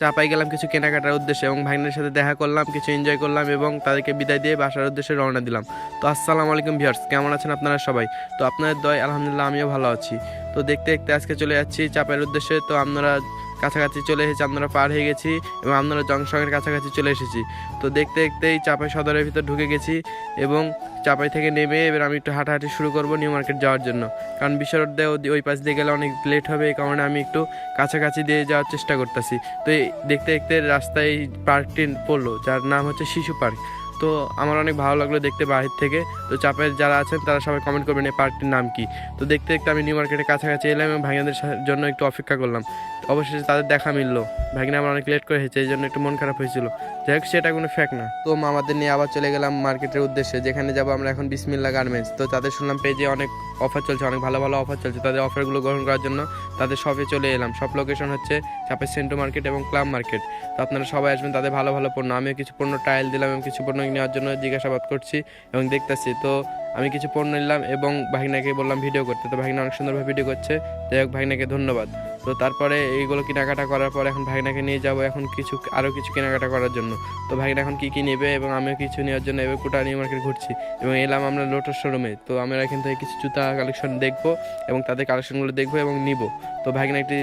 চাপাই গেলাম কিছু কেনাকাটার উদ্দেশ্যে এবং ভাইনের সাথে দেখা করলাম, কিছু এনজয় করলাম এবং তাদেরকে বিদায় দিয়ে বাসার উদ্দেশ্যে রওনা দিলাম। তো আসসালামু আলাইকুম ভিউয়ার্স, কেমন আছেন আপনারা সবাই? তো আপনাদের দয় আলহামদুলিল্লাহ আমিও ভালো আছি। তো দেখতে দেখতে আজকে চলে যাচ্ছি চাপাইয়ের উদ্দেশ্যে। তো আমরা কাছাকাছি চলে এসেছি, আমরা পার হয়ে গেছি এবং আমরা জংশনের কাছাকাছি চলে এসেছি। তো দেখতে দেখতেই চাপাই সদরের ভিতর ঢুকে গেছি এবং চাপাই থেকে নেমে এবার আমি একটু হাঁটাহাঁটি শুরু করব নিউ মার্কেট যাওয়ার জন্য, কারণ বিশ্ব রোড দিয়ে ওই পাশ দিয়ে গেলে অনেক লেট হবে, এই কারণে আমি একটু কাছাকাছি দিয়ে যাওয়ার চেষ্টা করতেছি। তো এই দেখতে দেখতে রাস্তায় এই পার্কটি পড়লো, যার নাম হচ্ছে শিশু পার্ক। তো আমার অনেক ভালো লাগলো দেখতে বাহির থেকে। তো চাপের যারা আছেন তারা সবাই কমেন্ট করবেন এই পার্কটির নাম কি। তো দেখতে দেখতে আমি নিউ মার্কেটের কাছাকাছি এলাম এবং ভাইয়াদের জন্য একটু অপেক্ষা করলাম। অবশেষে তাদের দেখা মিললো। ভাগিনা আমার অনেক লেট করে হয়েছে, এই জন্য একটু মন খারাপ হয়েছিল। যাই হোক, সেটা কোনো ফ্যাক্ট না। তো মামাদের নিয়ে আবার চলে গেলাম মার্কেটের উদ্দেশ্যে, যেখানে যাবো আমরা এখন বিসমিল্লাহ গার্মেন্টস। তো তাদের শুনলাম পেজে অনেক অফার চলছে, অনেক ভালো ভালো অফার চলছে। তাদের অফারগুলো গ্রহণ করার জন্য তাদের শপে চলে এলাম। শপ লোকেশন হচ্ছে চাপের সেন্ট্রো মার্কেট এবং ক্লাব মার্কেট। তো আপনারা সবাই আসবেন, তাদের ভালো ভালো পণ্য। আমিও কিছু পণ্য ট্রায়াল দিলাম এবং কিছু পণ্য নেওয়ার জন্য জিজ্ঞাসাবাদ করছি এবং দেখতেছি। তো আমি কিছু পণ্য নিলাম এবং ভাগিনাকে বললাম ভিডিও করতে। তো ভাগিনা অনেক সুন্দরভাবে ভিডিও করছে, যাই হোক ভাগিনাকে ধন্যবাদ। তো তারপরে এইগুলো কেনাকাটা করার পর এখন ভাগিনাকে নিয়ে যাবো এখন আরও কিছু কেনাকাটা করার জন্য। তো ভাগিনা এখন কী কী নেবে এবং আমিও কিছু নেওয়ার জন্য এবার কোটা নিউ মার্কেট ঘুরছি এবং এলাম আমরা লোটাস শোরুমে। তো আমরা এখান থেকে কিছু জুতা কালেকশন দেখবো এবং তাদের কালেকশনগুলো দেখবো এবং নিব। তো ভাগিনা একটু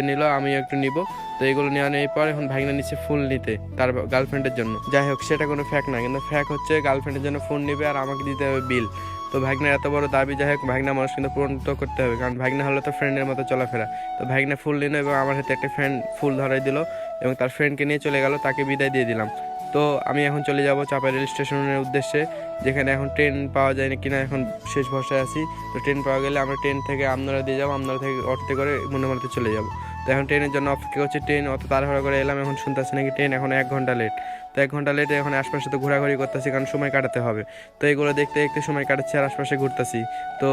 নিল, আমিও একটু নিব। তো এগুলো নেওয়া নেওয়ার পর এখন ভাগিনা নিচ্ছে ফুল নিতে তার গার্লফ্রেন্ডের জন্য। যাই হোক, সেটা কোনো ফ্যাক্ট না, কিন্তু ফ্যাক্ট হচ্ছে গার্লফ্রেন্ডের জন্য ফোন নেবে আর আমাকে দিতে হবে বিল। তো ভাগনার এত বড় দাবি, যাই হোক ভাগনা মানুষ কিন্তু পূরণ তো করতে হবে, কারণ ভাগনা হলো তো ফ্রেন্ডের মতো চলাফেরা। তো ভাগনা ফুল নিল এবং আমার হাতে একটা ফ্রেন্ড ফুল ধরাই দিল এবং তার ফ্রেন্ডকে নিয়ে চলে গেল, তাকে বিদায় দিয়ে দিলাম। তো আমি এখন চলে যাব চাপাই রেল স্টেশনের উদ্দেশ্যে, যেখানে এখন ট্রেন পাওয়া যায় না কিনা এখন শেষ ভরসায় আছি। তো ট্রেন পাওয়া গেলে আমরা ট্রেন থেকে আমনারা দিয়ে যাবো, আমনারা থেকে অটোতে করে মনে চলে যাব। তো এখন ট্রেনের জন্য অপেক্ষা করছি। ট্রেন অত তাড়াহুড়া করে এলাম, এখন শুনতেছি নাকি ট্রেন এখন 1 ঘন্টা লেট। তো 1 ঘন্টা লেটে এখন আশপাশে তো ঘোরাঘুরি করতেছি, কারণ সময় কাটাতে হবে। তো এগুলো দেখতে দেখতে সময় কাটাচ্ছি আর আশপাশে ঘুরতেছি। তো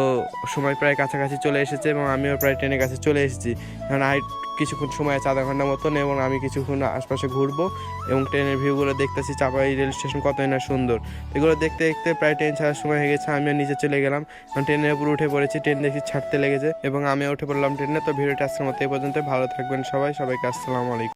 সময় প্রায় কাছাকাছি চলে এসেছে এবং আমিও প্রায় ট্রেনের কাছে চলে এসেছি। এখন কিছুক্ষণ সময় আছে, 1/2 ঘন্টা মতন, এবং আমি কিছুক্ষণ আশপাশে ঘুরবো এবং ট্রেনের ভিউগুলো দেখতেছি। চাপাই রেল স্টেশন কতই না সুন্দর। এগুলো দেখতে দেখতে প্রায় ট্রেন ছাড়ার সময় হয়ে গেছে, আমিও নিচে চলে গেলাম। ট্রেনের উপর উঠে পড়েছি, ট্রেন দেখি ছাড়তে লেগেছে এবং আমিও উঠে পড়লাম ট্রেনে। তো ভিডিওটা আজকের মতো এই পর্যন্ত। ভালো থাকবেন সবাই, সবাইকে আসসালামু আলাইকুম।